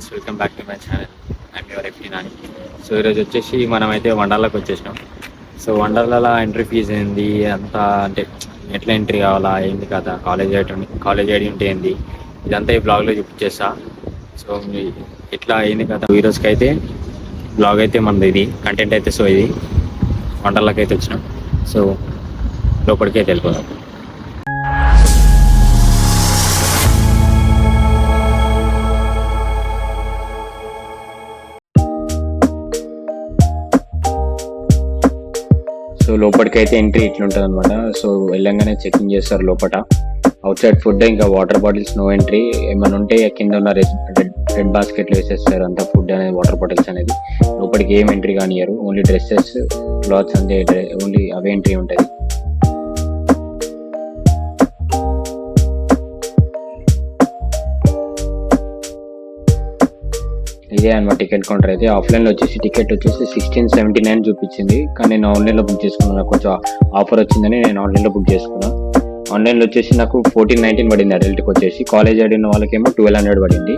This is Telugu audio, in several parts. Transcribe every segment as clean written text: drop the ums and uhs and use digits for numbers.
Guys, welcome back to my channel. I'm your FT Nani. So ఈరోజు వచ్చేసి మనమైతే వండర్లాకి వచ్చేసినాం. సో వండర్లా ఎంట్రీ ఫీజు ఏంది అంతా, అంటే ఎట్లా ఎంట్రీ కావాలా, ఏంది కదా, కాలేజ్ ఐడి ఉంటే ఏంది, ఇదంతా ఈ బ్లాగ్లో చూపించేస్తా. సో ఇట్లా అయింది కదా ఈరోజుకి అయితే బ్లాగ్ అయితే మనది, ఇది కంటెంట్ అయితే. సో ఇది వండర్లాకి అయితే వచ్చినాం. సో లోపలికైతే వెళ్ళిపోదాం. సో లోపలికైతే ఎంట్రీ ఇట్లా ఉంటుంది అనమాట. సో వెళ్ళంగానే చెకింగ్ చేస్తారు లోపల. అవుట్ సైడ్ ఫుడ్, ఇంకా వాటర్ బాటిల్స్ నో ఎంట్రీ. ఏమైనా ఉంటే కింద ఉన్న రెడ్ బాస్కెట్లు వేసేస్తారు అంతా, ఫుడ్ అనేది, వాటర్ బాటిల్స్ అనేది. లోపలికి ఏం ఎంట్రీ కానియరు, ఓన్లీ డ్రెస్సెస్, క్లాత్స్ అంతే, ఓన్లీ అవే ఎంట్రీ ఉంటుంది. ఇదే అనమాట టికెట్ కౌంటర్ అయితే. ఆఫ్లైన్లో వచ్చేసి టికెట్ వచ్చేసి 1679 చూపించింది, కానీ నేను ఆన్లైన్లో బుక్ చేసుకున్నాను. నాకు కొంచెం ఆఫర్ వచ్చిందని నేను ఆన్లైన్లో బుక్ చేసుకున్నాను. ఆన్లైన్లో వచ్చేసి నాకు 1419 పడింది అడల్ట్కి వచ్చేసి. కాలేజ్ ఐడి ఉన్న వాళ్ళకేమో 1200 పడింది.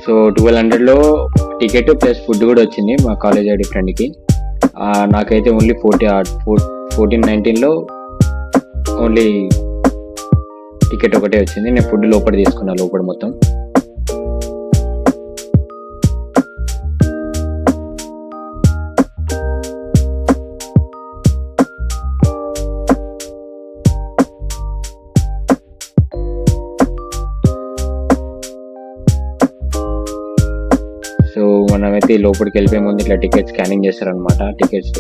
సో 1200లో టికెట్ ప్లస్ ఫుడ్ కూడా వచ్చింది మా కాలేజ్ ఐడి ఫ్రెండ్కి. నాకైతే ఓన్లీ 1419లో ఓన్లీ టికెట్ ఒకటే వచ్చింది. నేను ఫుడ్ లోపల తీసుకున్నాను, లోపల మొత్తం. సో మనమైతే లోపలికి వెళ్ళిపోయే ముందు ఇట్లా టికెట్ స్కానింగ్ చేస్తారనమాట. టికెట్స్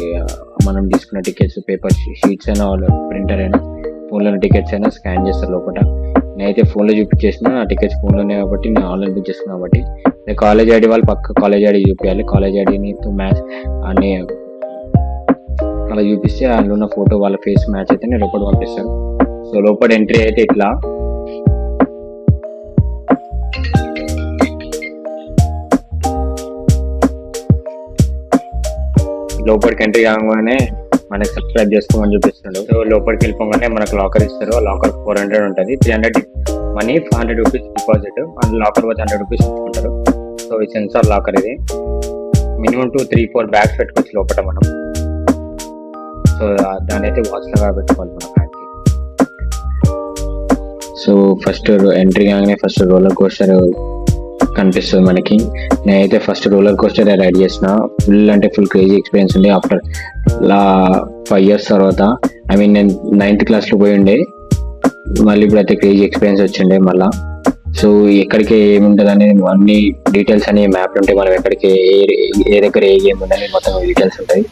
మనం తీసుకున్న టికెట్స్, పేపర్ షీట్స్ అయినా, ప్రింటర్ అయినా, ఫోన్లోనే టికెట్స్ అయినా స్కాన్ చేస్తారు లోపల. నేనైతే ఫోన్లో చూపించేసిన టికెట్స్ ఫోన్లోనే కాబట్టి నేను ఆన్లైన్ బుక్ చేసుకున్నాను. కాబట్టి కాలేజ్ ఐడి వాళ్ళు పక్క కాలేజ్ ఐడి చూపించాలి. కాలేజ్ ఐడిని మ్యాచ్ అన్ని అలా చూపిస్తే అందులో ఉన్న ఫోటో వాళ్ళ ఫేస్ మ్యాచ్ అయితే నేను లోపల పంపిస్తాను. సో లోపల ఎంట్రీ అయితే ఇట్లా. లోపలికి ఎంట్రీ కాగానే మనకి సబ్స్క్రైబ్ చేసుకోమని చూపిస్తున్నాడు. సో లోపలికి వెళ్ళిపోగానే మనకు లాకర్ ఇస్తారు. లాకర్ 400 ఉంటుంది. 300 money, 500 rupees deposit. And locker వచ్చి 100 రూపీస్ ఇచ్చుకుంటారు. సో ఈ సెన్సార్ లాకర్ ఇది. మినిమం 2-3-4 బ్యాగ్స్ పెట్టుకోవచ్చు లోపల మనం. సో దాని అయితే వాచ్ లాగా పెట్టుకోవాలి మన బ్యాగ్కి. సో ఫస్ట్ ఎంట్రీ కాగానే ఫస్ట్ రోలర్ కోస్టర్ కనిపిస్తుంది మనకి. నేనైతే ఫస్ట్ రోలర్ కోస్టర్ రైడ్ చేసిన. ఫుల్ అంటే ఫుల్ క్రేజీ ఎక్స్పీరియన్స్ ఉండే. ఆఫ్టర్ 5 years తర్వాత, ఐ మీన్ నేను 9th క్లాస్లో పోయి ఉండే, మళ్ళీ ఇప్పుడైతే క్రేజీ ఎక్స్పీరియన్స్ వచ్చిండే మళ్ళీ. సో ఎక్కడికి ఏముంటుంది అనేది అన్ని డీటెయిల్స్ అనే మ్యాప్లు ఉంటాయి. మనం ఎక్కడికి ఏ దగ్గర ఏ గేమ్ ఉందని మొత్తం డీటెయిల్స్ ఉంటాయి.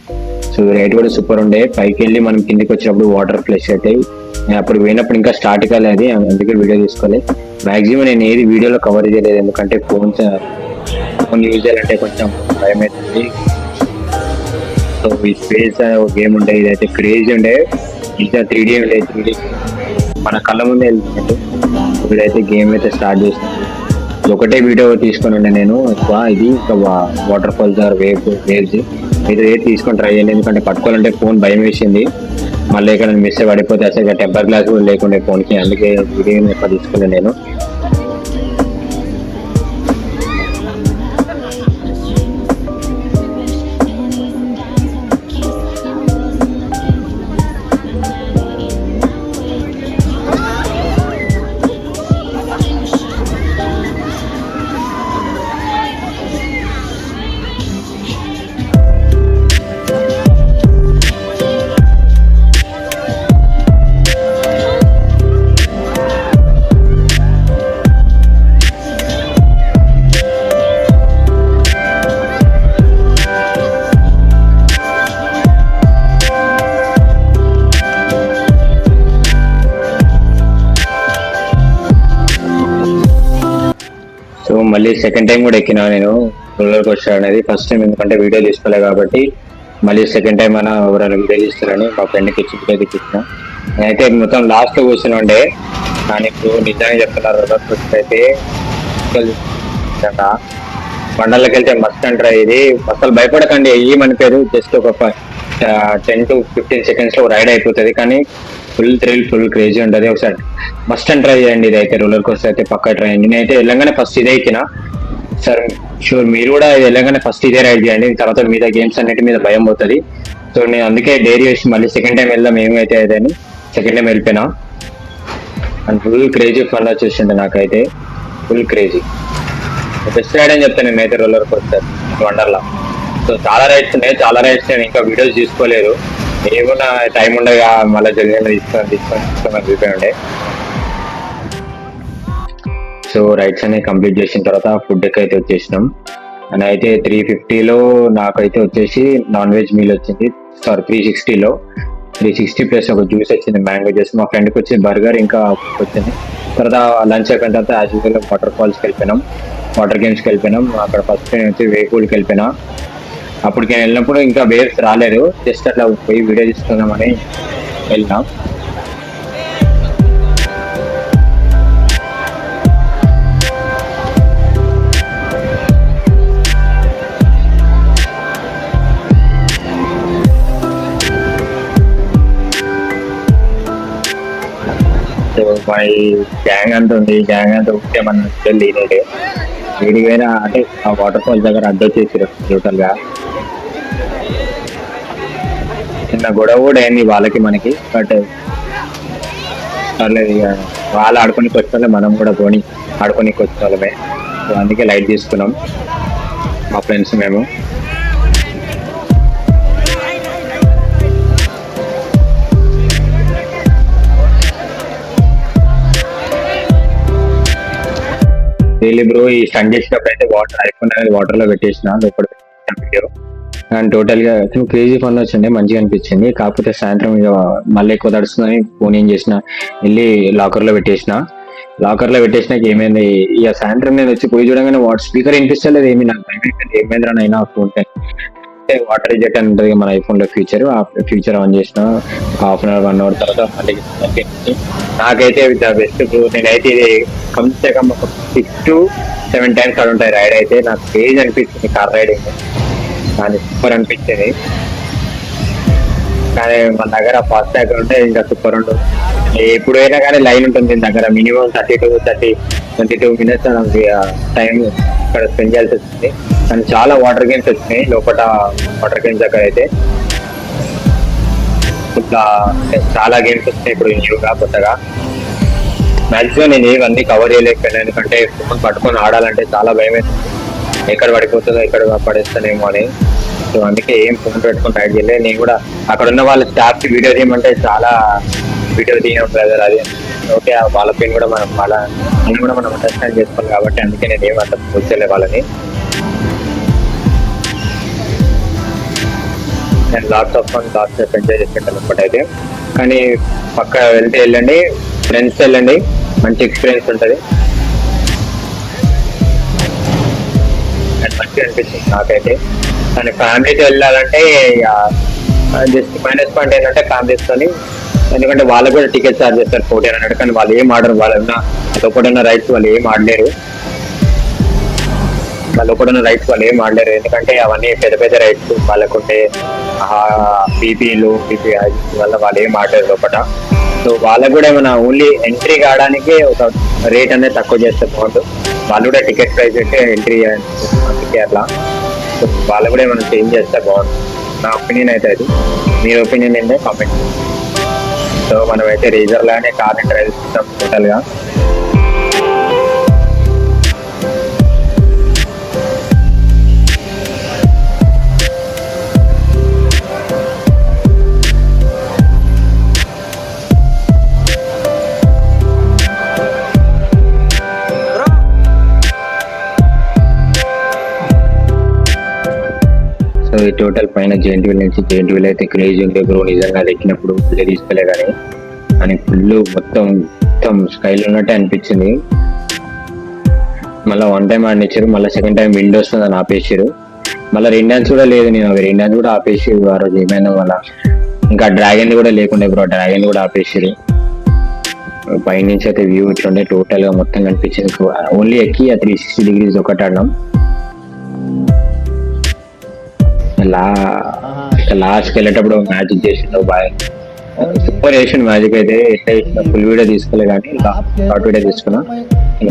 సో రైడ్ కూడా సూపర్ ఉండే. పైకి వెళ్ళి మనం కిందికి వచ్చినప్పుడు వాటర్ ఫ్లష్ అవుతాయి. నేను అప్పుడు పోయినప్పుడు ఇంకా స్టార్ట్ కాలేదు, అందుకే వీడియో తీసుకోలేదు. మ్యాక్సిమం నేను ఏది వీడియోలో కవర్ చేయలేదు, ఎందుకంటే ఫోన్ యూజ్ చేయాలంటే కొంచెం భయం అవుతుంది. సో ఈ స్పేస్ ఒక గేమ్ ఉండే, ఇదైతే క్రేజీ ఉండే. ఇంకా 3D ఉండే, 3D మన కళ్ళ ముందే వెళ్తున్నట్టు. ఇప్పుడైతే గేమ్ అయితే స్టార్ట్ చేసినట్టు. ఒకటే వీడియో తీసుకొని ఉండే నేను ఎక్కువ. ఇది ఇంకా వాటర్ ఫాల్స్ ఆర్ వేవ్స్ ఇది తీసుకొని ట్రై చేయండి, ఎందుకంటే పట్టుకోవాలంటే ఫోన్ భయం వేసింది. మళ్ళీ ఇక్కడ మిస్ పడిపోతే అసలు టెంపర్ గ్లాస్ కూడా లేకుండే ఫోన్కి, అందుకే వీడియో ఎక్కువ తీసుకున్నాను నేను. సో మళ్ళీ సెకండ్ టైం కూడా ఎక్కినా నేను రోలర్ కోస్టర్ అనేది. ఫస్ట్ టైం ఎందుకంటే వీడియో తీసుకోలేదు కాబట్టి, మళ్ళీ సెకండ్ టైం అయినా ఎవరైనా వీడియో తీస్తారని మా ఫ్రెండ్కి ఇచ్చి వీడియో తీపించిన. నేనైతే మొత్తం లాస్ట్లో కూర్చొని ఉండే. కానీ ఇప్పుడు నిజంగా చెప్తున్నారు, రోలర్ కోస్టర్ అయితే బండల్లోకి వెళ్తే మస్త్ అంటారా. ఇది అసలు భయపడకండి, ఏమనిపోయారు. జస్ట్ ఒక 10 to 15 seconds లో రైడ్ అయిపోతుంది. కానీ ఫుల్ క్రేజీ ఉంటుంది. ఒకసారి మస్ట్ అండ్ ట్రై చేయండి. ఇది అయితే రోలర్ కోస్టర్ అయితే పక్కా ట్రై చేయండి. నేనైతే వెళ్ళగానే ఫస్ట్ ఇదే ఎక్కిన. సార్ షూర్ మీరు కూడా వెళ్ళగానే ఫస్ట్ ఇదే రైడ్ చేయండి. తర్వాత మీద గేమ్స్ అన్నిటి మీద భయం పోతుంది. సో నేను అందుకే డైరీ చేసి మళ్ళీ సెకండ్ టైం వెళ్దాం ఏమైతే అని సెకండ్ టైం వెళ్ళిపోయినా. అండ్ ఫుల్ క్రేజీ ఫన్ వచ్చేసింది నాకైతే, ఫుల్ క్రేజీ బెస్ట్ రైడ్ అని చెప్తాను నేనైతే రోలర్ కోస్టర్ వండర్లా. సో చాలా రైడ్స్ ఉన్నాయి, చాలా రైడ్స్ నేను ఇంకా వీడియోస్ తీసుకోలేదు. ఏమన్నా టైం ఉండగా మళ్ళీ జల్దీ తీసుకొని వెళ్ళిపోయి ఉండే. సో రైడ్స్ అనేవి కంప్లీట్ చేసిన తర్వాత ఫుడ్ అయితే వచ్చేసినాం. అని అయితే 350లో నాకైతే వచ్చేసి నాన్ వెజ్ మీల్ వచ్చింది. సారీ 360లో 360 ప్లస్ ఒక జ్యూస్ వచ్చింది, మ్యాంగో జ్యూస్. మా ఫ్రెండ్కి వచ్చి బర్గర్ ఇంకా వచ్చింది. తర్వాత లంచ్ అయిపోయిన తర్వాత యాజ్ యూజువల్ వాటర్ ఫాల్స్కి వెళ్ళిపోయినాం, వాటర్ గేమ్స్కి వెళ్ళిపోయినాం. అక్కడ ఫస్ట్ నేను వచ్చి వేకూల్కి వెళ్ళిపోయినా. అప్పటికి నేను వెళ్ళినప్పుడు ఇంకా వేవ్స్ రాలేదు, జస్ట్ అట్లా పోయి వీడియో తీసుకుందామని వెళ్ళినాం. సో మా గ్యాంగ్ అంతా ఉంది, గ్యాంగ్ అంతా ఉంటే మనం లేదంటే వేడిపోయినా అంటే ఆ వాటర్ ఫాల్స్ దగ్గర అడ్డు వచ్చేసారు టోటల్ గా. చిన్న గొడవ కూడా అయింది వాళ్ళకి మనకి, బట్ పర్లేదు. ఇక వాళ్ళు ఆడుకోనికి వచ్చే మనం కూడా పోనీ ఆడుకోనికి వచ్చే వాళ్ళమే. సో అందుకే లైట్ తీసుకున్నాం మా ఫ్రెండ్స్ మేము. డైలీ బ్రో ఈ స్టంట్ చేసినప్పుడు అయితే ఐఫోన్ అనేది వాటర్ లో పెట్టేసిన లోపల వీడియో. అండ్ టోటల్ గా క్రేజీ ఫన్ వచ్చింది, మంచిగా అనిపించింది. కాకపోతే సాయంత్రం ఇక మళ్ళీ ఎక్కువ తడుస్తుందని ఫోన్ ఏం చేసిన వెళ్ళి లాకర్ లో పెట్టేసినాక ఏమైంది, ఇక సాయంత్రం నేను వచ్చి పోయి చూడగానే స్పీకర్ వినిపిస్తలేదు. ఏమి నాకు ఏమైందిరా అయినా ఫోన్ అంటే వాటర్ జెట్ అని ఉంటుంది మన ఐఫోన్ లో ఫీచర్. ఆ ఫీచర్ ఆన్ చేసిన హాఫ్ అన్ అవర్ 1 అవర్ తర్వాత మళ్ళీ నాకైతే బెస్ట్ బ్రో. నేనైతే ఇది కమ్సే కమ్ ఒక 6 to 7 times అక్కడ ఉంటాయి రైడ్. అయితే నాకు క్రేజ్ అనిపిస్తుంది కార్ రైడింగ్, కానీ సూపర్ అనిపించేది. కానీ మన దగ్గర ఫాస్ట్ ట్యాగ్ ఉంటే ఇంకా సూపర్ ఉంటుంది. ఎప్పుడైనా కానీ లైన్ ఉంటుంది దీని దగ్గర, మినిమం 22 minutes టైం ఇక్కడ స్పెండ్ చేయాల్సి వస్తుంది. కానీ చాలా వాటర్ గేమ్స్ వచ్చినాయి లోపల, వాటర్ గేమ్స్ దగ్గర అయితే ఇట్లా చాలా గేమ్స్ వచ్చినాయి ఇప్పుడు న్యూగా కొత్తగా. మ్యాక్సిమం నేను ఇవన్నీ కవర్ చేయలేకపోయాను, ఎందుకంటే ఫోన్ పట్టుకొని ఆడాలంటే చాలా భయం అవుతుంది, ఎక్కడ పడిపోతుందో ఎక్కడ పడేస్తానేమో అని. సో అందుకే ఏం ఫోన్ పెట్టుకొని రైడ్ చేయలేదు. నేను కూడా అక్కడ ఉన్న వాళ్ళ స్టాఫ్కి వీడియో తీయమంటే చాలా వీడియో తీయడం బ్రదర్ అది. ఓకే వాళ్ళ పెయిన్ కూడా మనం అండర్స్టాండ్ చేసుకోవాలి కాబట్టి అందుకే నేను ఏమంత కూర్చోలే వాళ్ళని. నేను లాట్స్ ఆఫ్ ఫన్ ఎంజాయ్ చేసుకుంటాను అప్పటైతే. కానీ పక్క వెళ్ళండి, ఫ్రెండ్స్ వెళ్ళండి, మంచి ఎక్స్పీరియన్స్ ఉంటుంది. మంచిగా అనిపిస్తుంది నాకైతే. కానీ ఫ్యామిలీతో వెళ్ళాలంటే జస్ట్ మైనస్ పాయింట్ ఏంటంటే ఫ్యామిలీస్తోని, ఎందుకంటే వాళ్ళకు కూడా టికెట్ ఛార్జ్ చేస్తారు 1400. కానీ వాళ్ళు ఏం ఆడరు, వాళ్ళన్నా లోపడున్న రైట్స్ వాళ్ళు ఏం ఆడలేరు, ఎందుకంటే అవన్నీ పెద్ద పెద్ద రైట్స్ వాళ్ళకుంటే బీపీలు వల్ల వాళ్ళు ఏం ఆడలేరు లోపల. సో వాళ్ళకు కూడా ఏమైనా ఓన్లీ ఎంట్రీ కావడానికి ఒక రేట్ అనేది తక్కువ చేస్తే బాగుంటుంది. వాళ్ళు కూడా టికెట్ ప్రైస్ అయితే ఎంట్రీ అందుకే అట్లా. సో వాళ్ళు కూడా ఏమైనా చేంజ్ చేస్తే బాగుంటుంది, నా ఒపీనియన్ అయితే అది. మీ ఒపీనియన్ ఏంటో కామెంట్. సో మనమైతే రీజర్ లానే కార్ని డ్రైవ్ చేస్తాం టోటల్ గా. సో ఈ టోటల్ పైన జెయింట్ వీల్ అయితే క్రేజీ ఉండే బ్రో. నిజంగా అది ఎక్కినప్పుడు ఫుల్ తీసుకోలే కానీ ఫుల్ మొత్తం స్కైలో ఉన్నట్టే అనిపించింది. మళ్ళీ 1 time ఆడినిచ్చారు, మళ్ళీ సెకండ్ టైం విండోస్ అని ఆపేసారు. మళ్ళీ రెండాన్స్ కూడా లేదు, నేను రెండాన్స్ కూడా ఆపేసి ఆ రోజు ఏమైనా మళ్ళీ ఇంకా డ్రాగన్ కూడా లేకుండే బ్రో, డ్రాగన్ కూడా ఆపేసారు. పైనుంచి అయితే వ్యూ ఇట్లుండే టోటల్ గా మొత్తం కనిపించింది. ఓన్లీ ఎక్కి ఆ 360 degrees ఒకటి ఆడినాం. లాస్ట్కి వెళ్ళేటప్పుడు మ్యాచ్ చేసిండు బాయ్, సూపర్ చేసిన మ్యాజిక్ అయితే ఎట్లా చేసిన ఫుల్ వీడియో తీసుకోలే కానీ షార్ట్ వీడియో తీసుకున్నా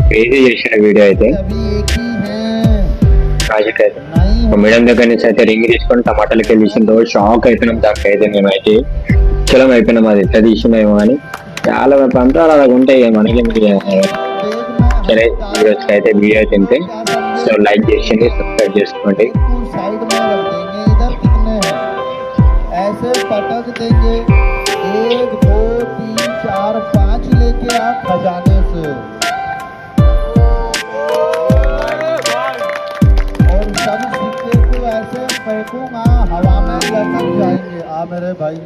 క్రేజీ చేసిన వీడియో అయితే अभी एक ही है మ్యాజిక్ అయితే नहीं మేడం దగ్గర నుంచి అయితే రింగ్ తీసుకొని టమాటాలకి వెళ్ళి తీసిన రోజు షాక్ అయిపోయినాం దానికి అయితే మేమైతే చలం అయిపోయినాం అది ఎట్లా తీసినామో అని చాలా పంతాలు అలా ఉంటాయి మనకి సరే వీడియోస్కి అయితే వీడియో అయితే ఇంతే సో లైక్ చేసింది సబ్స్క్రైబ్ చేసుకోండి साइड में रख देंगे इधर कितने हैं ऐसे पटक देंगे 1 2 3 4 5 लेके आप खजाने से और सब सिक्के को ऐसे फेंकूंगा हवा में लटक जाएंगे आ मेरे भाई